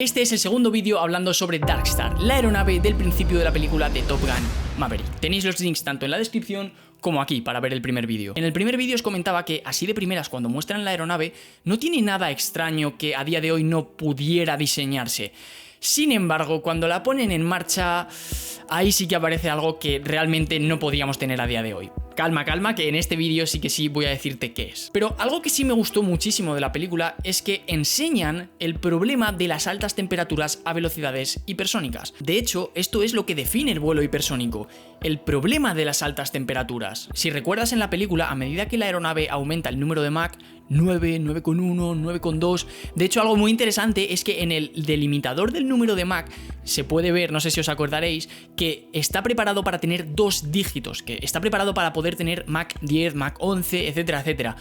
Este es el segundo vídeo hablando sobre Darkstar, la aeronave del principio de la película de Top Gun Maverick. Tenéis los links tanto en la descripción como aquí para ver el primer vídeo. En el primer vídeo os comentaba que así de primeras cuando muestran la aeronave no tiene nada extraño que a día de hoy no pudiera diseñarse. Sin embargo, cuando la ponen en marcha, ahí sí que aparece algo que realmente no podíamos tener a día de hoy. Calma, calma, que en este vídeo sí voy a decirte qué es. Pero algo que sí me gustó muchísimo de la película es que enseñan el problema de las altas temperaturas a velocidades hipersónicas. De hecho, esto es lo que define el vuelo hipersónico, el problema de las altas temperaturas. Si recuerdas en la película, a medida que la aeronave aumenta el número de Mach, 9, 9,1, 9,2... De hecho, algo muy interesante es que en el delimitador del número de Mach se puede ver, no sé si os acordaréis, que está preparado para tener 2 dígitos, que está preparado para poder tener Mach 10, Mach 11, etcétera, etcétera.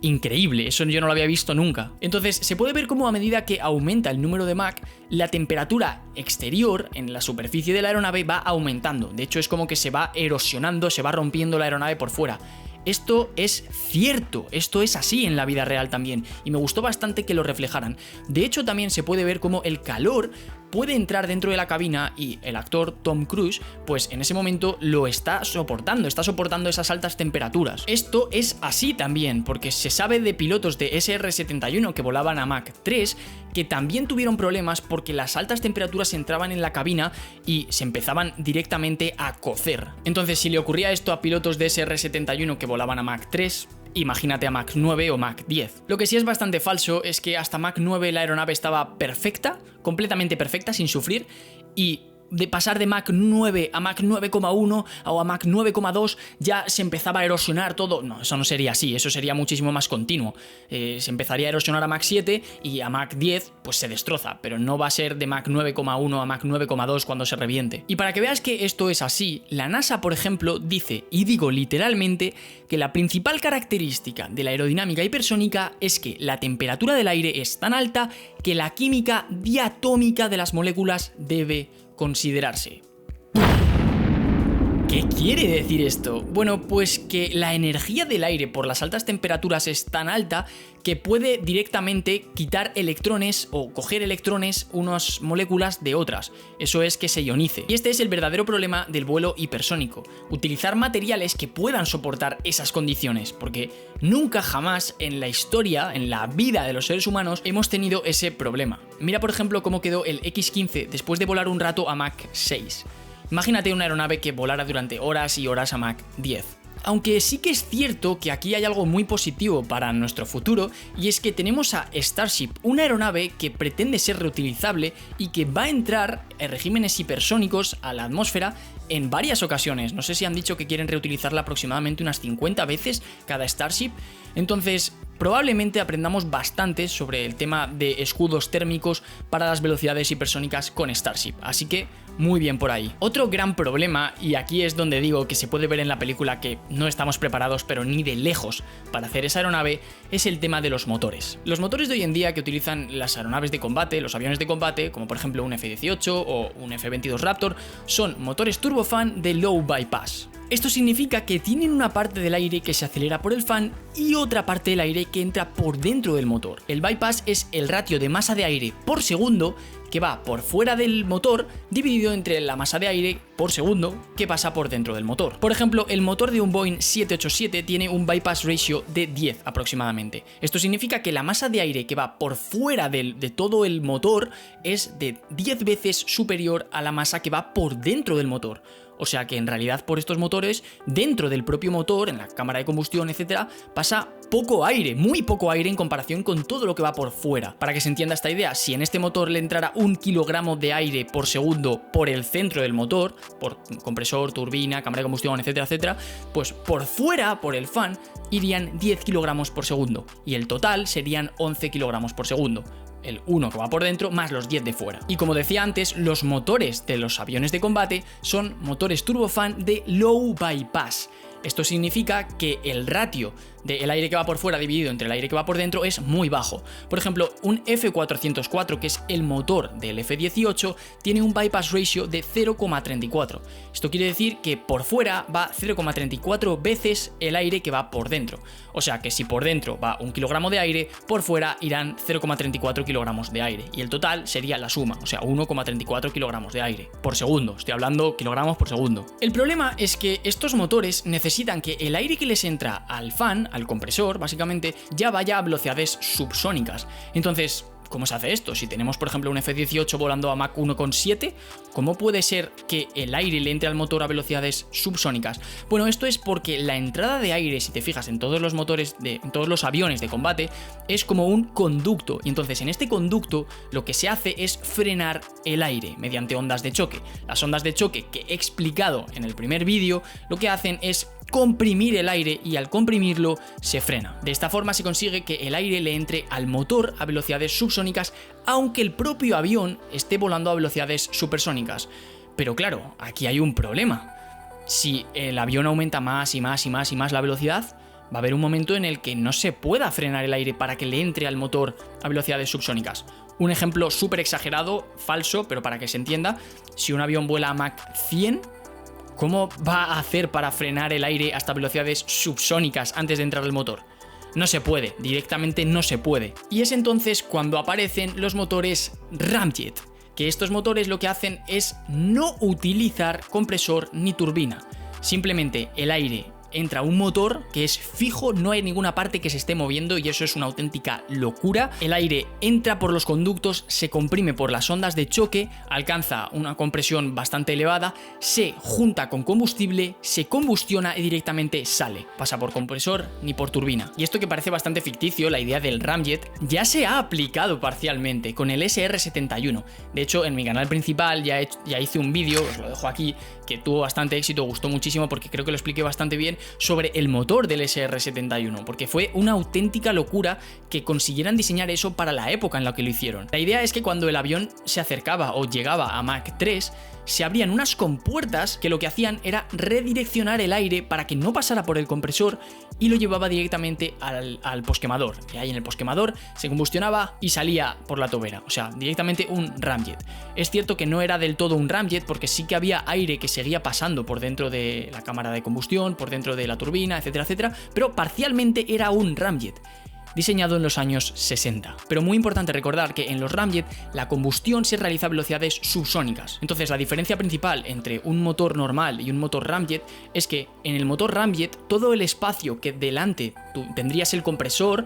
Increíble, eso yo no lo había visto nunca. Entonces, se puede ver cómo a medida que aumenta el número de Mach, la temperatura exterior en la superficie de la aeronave va aumentando. De hecho, es como que se va erosionando, se va rompiendo la aeronave por fuera. Esto es cierto, esto es así en la vida real también, y me gustó bastante que lo reflejaran. De hecho, también se puede ver cómo el calor puede entrar dentro de la cabina y el actor Tom Cruise, pues en ese momento lo está soportando esas altas temperaturas. Esto es así también, porque se sabe de pilotos de SR-71 que volaban a Mach 3 que también tuvieron problemas porque las altas temperaturas entraban en la cabina y se empezaban directamente a cocer. Entonces, si le ocurría esto a pilotos de SR-71 que volaban a Mach 3, imagínate a Mach 9 o Mach 10. Lo que sí es bastante falso es que hasta Mach 9 la aeronave estaba perfecta, completamente perfecta, sin sufrir, y de pasar de Mach 9 a Mach 9,1 o a Mach 9,2 ya se empezaba a erosionar todo. No, eso no sería así, eso sería muchísimo más continuo. Se empezaría a erosionar a Mach 7 y a Mach 10 pues se destroza, pero no va a ser de Mach 9,1 a Mach 9,2 cuando se reviente. Y para que veas que esto es así, la NASA, por ejemplo, dice, y digo literalmente, que la principal característica de la aerodinámica hipersónica es que la temperatura del aire es tan alta que la química diatómica de las moléculas debe considerarse. ¿Qué quiere decir esto? Bueno, pues que la energía del aire por las altas temperaturas es tan alta que puede directamente quitar electrones o coger electrones unas moléculas de otras. Eso es que se ionice. Y este es el verdadero problema del vuelo hipersónico. Utilizar materiales que puedan soportar esas condiciones, porque nunca jamás en la historia, en la vida de los seres humanos, hemos tenido ese problema. Mira, por ejemplo, cómo quedó el X-15 después de volar un rato a Mach 6. Imagínate una aeronave que volara durante horas y horas a Mach 10. Aunque sí que es cierto que aquí hay algo muy positivo para nuestro futuro, y es que tenemos a Starship, una aeronave que pretende ser reutilizable y que va a entrar en regímenes hipersónicos a la atmósfera en varias ocasiones. No sé si han dicho que quieren reutilizarla aproximadamente unas 50 veces cada Starship. Entonces, probablemente aprendamos bastante sobre el tema de escudos térmicos para las velocidades hipersónicas con Starship. Así que, muy bien por ahí. Otro gran problema, y aquí es donde digo que se puede ver en la película que no estamos preparados, pero ni de lejos, para hacer esa aeronave, es el tema de los motores. Los motores de hoy en día que utilizan las aeronaves de combate, los aviones de combate, como por ejemplo un F-18 o un F-22 Raptor, son motores turbofan de low bypass. Esto significa que tienen una parte del aire que se acelera por el fan y otra parte del aire que entra por dentro del motor. El bypass es el ratio de masa de aire por segundo que va por fuera del motor dividido entre la masa de aire por segundo que pasa por dentro del motor. Por ejemplo, el motor de un Boeing 787 tiene un bypass ratio de 10 aproximadamente. Esto significa que la masa de aire que va por fuera de todo el motor es de 10 veces superior a la masa que va por dentro del motor. O sea que en realidad por estos motores, dentro del propio motor, en la cámara de combustión, etcétera, pasa poco aire, muy poco aire en comparación con todo lo que va por fuera. Para que se entienda esta idea, si en este motor le entrara 1 kilogramo de aire por segundo por el centro del motor, por compresor, turbina, cámara de combustión, etcétera, etcétera, pues por fuera, por el fan, irían 10 kilogramos por segundo y el total serían 11 kilogramos por segundo. El 1 que va por dentro más los 10 de fuera. Y como decía antes, los motores de los aviones de combate son motores turbofan de low bypass. Esto significa que el ratio del aire que va por fuera dividido entre el aire que va por dentro es muy bajo. Por ejemplo, un F404, que es el motor del F-18, tiene un bypass ratio de 0,34. Esto quiere decir que por fuera va 0,34 veces el aire que va por dentro. O sea que si por dentro va 1 kilogramo de aire, por fuera irán 0,34 kilogramos de aire. Y el total sería la suma, o sea 1,34 kilogramos de aire por segundo. Estoy hablando kilogramos por segundo. El problema es que estos motores necesitan que el aire que les entra al fan, al compresor, básicamente, ya vaya a velocidades subsónicas. Entonces, ¿cómo se hace esto? Si tenemos, por ejemplo, un F-18 volando a Mach 1,7, ¿cómo puede ser que el aire le entre al motor a velocidades subsónicas? Bueno, esto es porque la entrada de aire, si te fijas en todos los motores, en todos los aviones de combate, es como un conducto. Y entonces en este conducto lo que se hace es frenar el aire mediante ondas de choque. Las ondas de choque que he explicado en el primer vídeo lo que hacen es comprimir el aire y al comprimirlo se frena. De esta forma se consigue que el aire le entre al motor a velocidades subsónicas, aunque el propio avión esté volando a velocidades supersónicas. Pero claro, aquí hay un problema. Si el avión aumenta más y más y más y más la velocidad, va a haber un momento en el que no se pueda frenar el aire para que le entre al motor a velocidades subsónicas. Un ejemplo súper exagerado, falso, pero para que se entienda: si un avión vuela a Mach 100, ¿cómo va a hacer para frenar el aire hasta velocidades subsónicas antes de entrar al motor? No se puede, directamente no se puede. Y es entonces cuando aparecen los motores ramjet, que estos motores lo que hacen es no utilizar compresor ni turbina. Simplemente el aire entra un motor que es fijo, no hay ninguna parte que se esté moviendo y eso es una auténtica locura. El aire entra por los conductos, se comprime por las ondas de choque, alcanza una compresión bastante elevada, se junta con combustible, se combustiona y directamente sale. Pasa por compresor ni por turbina. Y esto, que parece bastante ficticio, la idea del ramjet, ya se ha aplicado parcialmente con el SR-71. De hecho, en mi canal principal ya hice un vídeo, os lo dejo aquí, que tuvo bastante éxito, gustó muchísimo porque creo que lo expliqué bastante bien, sobre el motor del SR-71, porque fue una auténtica locura que consiguieran diseñar eso para la época en la que lo hicieron. La idea es que cuando el avión se acercaba o llegaba a Mach 3, se abrían unas compuertas que lo que hacían era redireccionar el aire para que no pasara por el compresor y lo llevaba directamente al posquemador. Y ahí en el posquemador se combustionaba y salía por la tobera, o sea, directamente un ramjet. Es cierto que no era del todo un ramjet porque sí que había aire que seguía pasando por dentro de la cámara de combustión, por dentro de la turbina, etcétera, etcétera, pero parcialmente era un ramjet, diseñado en los años 60. Pero muy importante recordar que en los ramjet la combustión se realiza a velocidades subsónicas. Entonces la diferencia principal entre un motor normal y un motor ramjet es que en el motor ramjet todo el espacio que delante tú tendrías el compresor,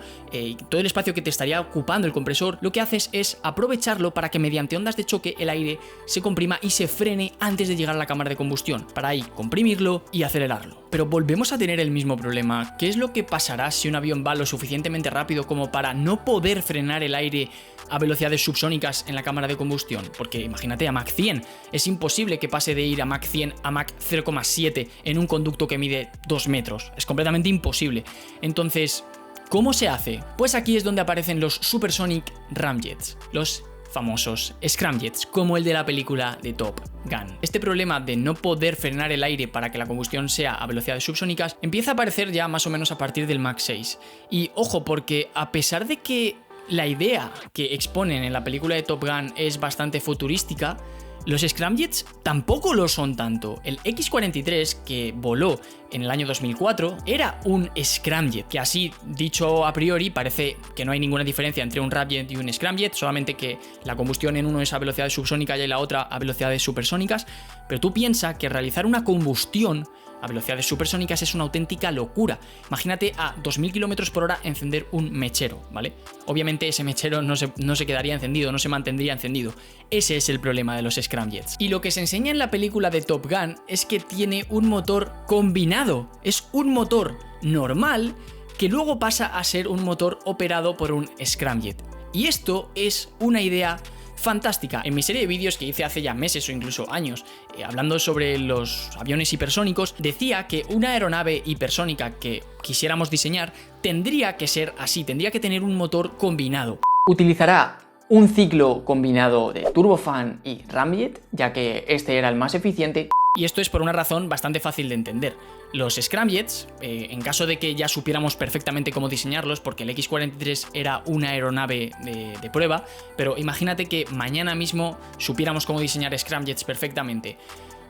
todo el espacio que te estaría ocupando el compresor, lo que haces es aprovecharlo para que mediante ondas de choque el aire se comprima y se frene antes de llegar a la cámara de combustión, para ahí comprimirlo y acelerarlo. Pero volvemos a tener el mismo problema. ¿Qué es lo que pasará si un avión va lo suficientemente rápido como para no poder frenar el aire a velocidades subsónicas en la cámara de combustión? Porque imagínate, a Mach 100 es imposible que pase de ir a Mach 100 a Mach 0,7 en un conducto que mide 2 metros. Es completamente imposible. Entonces, ¿cómo se hace? Pues aquí es donde aparecen los Supersonic Ramjets, los famosos scramjets, como el de la película de Top Gun. Este problema de no poder frenar el aire para que la combustión sea a velocidades subsónicas empieza a aparecer ya más o menos a partir del Mach 6. Y ojo, porque a pesar de que la idea que exponen en la película de Top Gun es bastante futurística, los scramjets tampoco lo son tanto. El X-43, que voló en el año 2004, era un scramjet, que así dicho a priori parece que no hay ninguna diferencia entre un ramjet y un scramjet, solamente que la combustión en uno es a velocidades subsónicas y en la otra a velocidades supersónicas. Pero tú piensas que realizar una combustión a velocidades supersónicas es una auténtica locura. Imagínate a 2000 km por hora encender un mechero, ¿vale? Obviamente ese mechero no se quedaría encendido, no se mantendría encendido. Ese es el problema de los scramjets. Y lo que se enseña en la película de Top Gun es que tiene un motor combinado. Es un motor normal que luego pasa a ser un motor operado por un scramjet. Y esto es una idea fantástica. En mi serie de vídeos que hice hace ya meses o incluso años, hablando sobre los aviones hipersónicos, decía que una aeronave hipersónica que quisiéramos diseñar tendría que ser así, tendría que tener un motor combinado. Utilizará un ciclo combinado de turbofan y ramjet, ya que este era el más eficiente. Y esto es por una razón bastante fácil de entender. Los scramjets, en caso de que ya supiéramos perfectamente cómo diseñarlos, porque el X-43 era una aeronave de prueba, pero imagínate que mañana mismo supiéramos cómo diseñar scramjets perfectamente.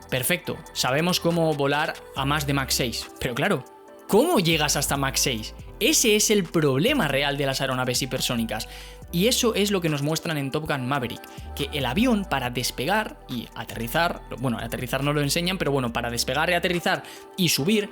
Perfecto, sabemos cómo volar a más de Mach 6, pero claro, ¿cómo llegas hasta Mach 6? Ese es el problema real de las aeronaves hipersónicas. Y eso es lo que nos muestran en Top Gun Maverick, que el avión para despegar y aterrizar, bueno, aterrizar no lo enseñan, pero bueno, para despegar y aterrizar y subir,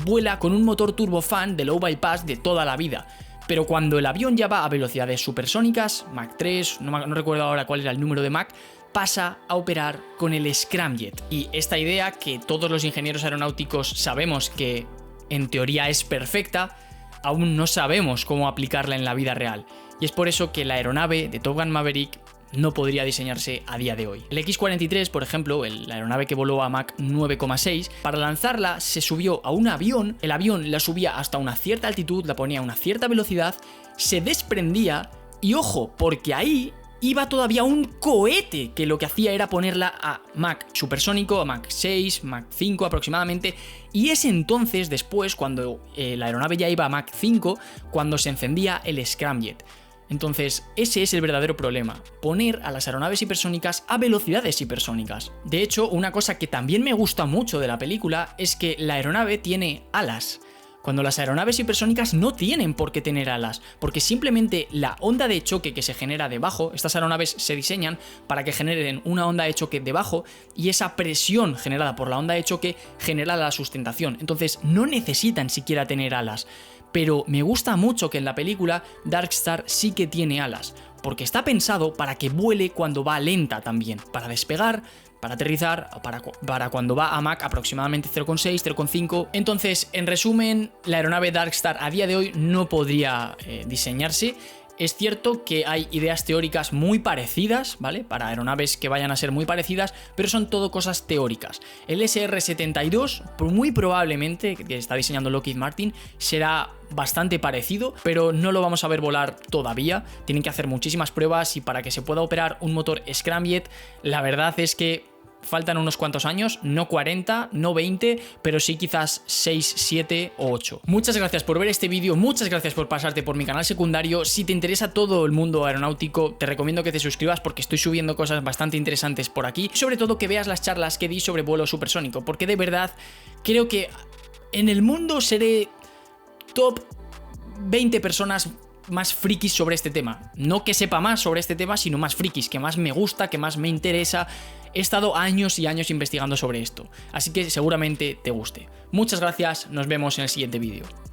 vuela con un motor turbofan de low bypass de toda la vida. Pero cuando el avión ya va a velocidades supersónicas, Mach 3, no recuerdo ahora cuál era el número de Mach, pasa a operar con el scramjet. Y esta idea, que todos los ingenieros aeronáuticos sabemos que en teoría es perfecta, aún no sabemos cómo aplicarla en la vida real. Y es por eso que la aeronave de Top Gun Maverick no podría diseñarse a día de hoy. El X-43, por ejemplo, la aeronave que voló a Mach 9,6, para lanzarla se subió a un avión, el avión la subía hasta una cierta altitud, la ponía a una cierta velocidad, se desprendía y ojo, porque ahí iba todavía un cohete que lo que hacía era ponerla a Mach supersónico, a Mach 6, Mach 5 aproximadamente, y es entonces después, cuando la aeronave ya iba a Mach 5, cuando se encendía el scramjet. Entonces, ese es el verdadero problema, poner a las aeronaves hipersónicas a velocidades hipersónicas. De hecho, una cosa que también me gusta mucho de la película es que la aeronave tiene alas, cuando las aeronaves hipersónicas no tienen por qué tener alas, porque simplemente la onda de choque que se genera debajo, estas aeronaves se diseñan para que generen una onda de choque debajo y esa presión generada por la onda de choque genera la sustentación, entonces no necesitan siquiera tener alas. Pero me gusta mucho que en la película Darkstar sí que tiene alas, porque está pensado para que vuele cuando va lenta también, para despegar, para aterrizar, para cuando va a Mach aproximadamente 0,6, 0,5. Entonces, en resumen, la aeronave Darkstar a día de hoy no podría diseñarse. Es cierto que hay ideas teóricas muy parecidas, ¿vale? Para aeronaves que vayan a ser muy parecidas, pero son todo cosas teóricas. El SR-72, muy probablemente, que está diseñando Lockheed Martin, será bastante parecido, pero no lo vamos a ver volar todavía. Tienen que hacer muchísimas pruebas y para que se pueda operar un motor scramjet, la verdad es que faltan unos cuantos años, no 40, no 20, pero sí quizás 6, 7 o 8. Muchas gracias por ver este vídeo, muchas gracias por pasarte por mi canal secundario. Si te interesa todo el mundo aeronáutico, te recomiendo que te suscribas porque estoy subiendo cosas bastante interesantes por aquí. Y sobre todo que veas las charlas que di sobre vuelo supersónico, porque de verdad creo que en el mundo seré top 20 personas más frikis sobre este tema. No que sepa más sobre este tema, sino más frikis, que más me gusta, que más me interesa. He estado años y años investigando sobre esto, así que seguramente te guste. Muchas gracias, nos vemos en el siguiente vídeo.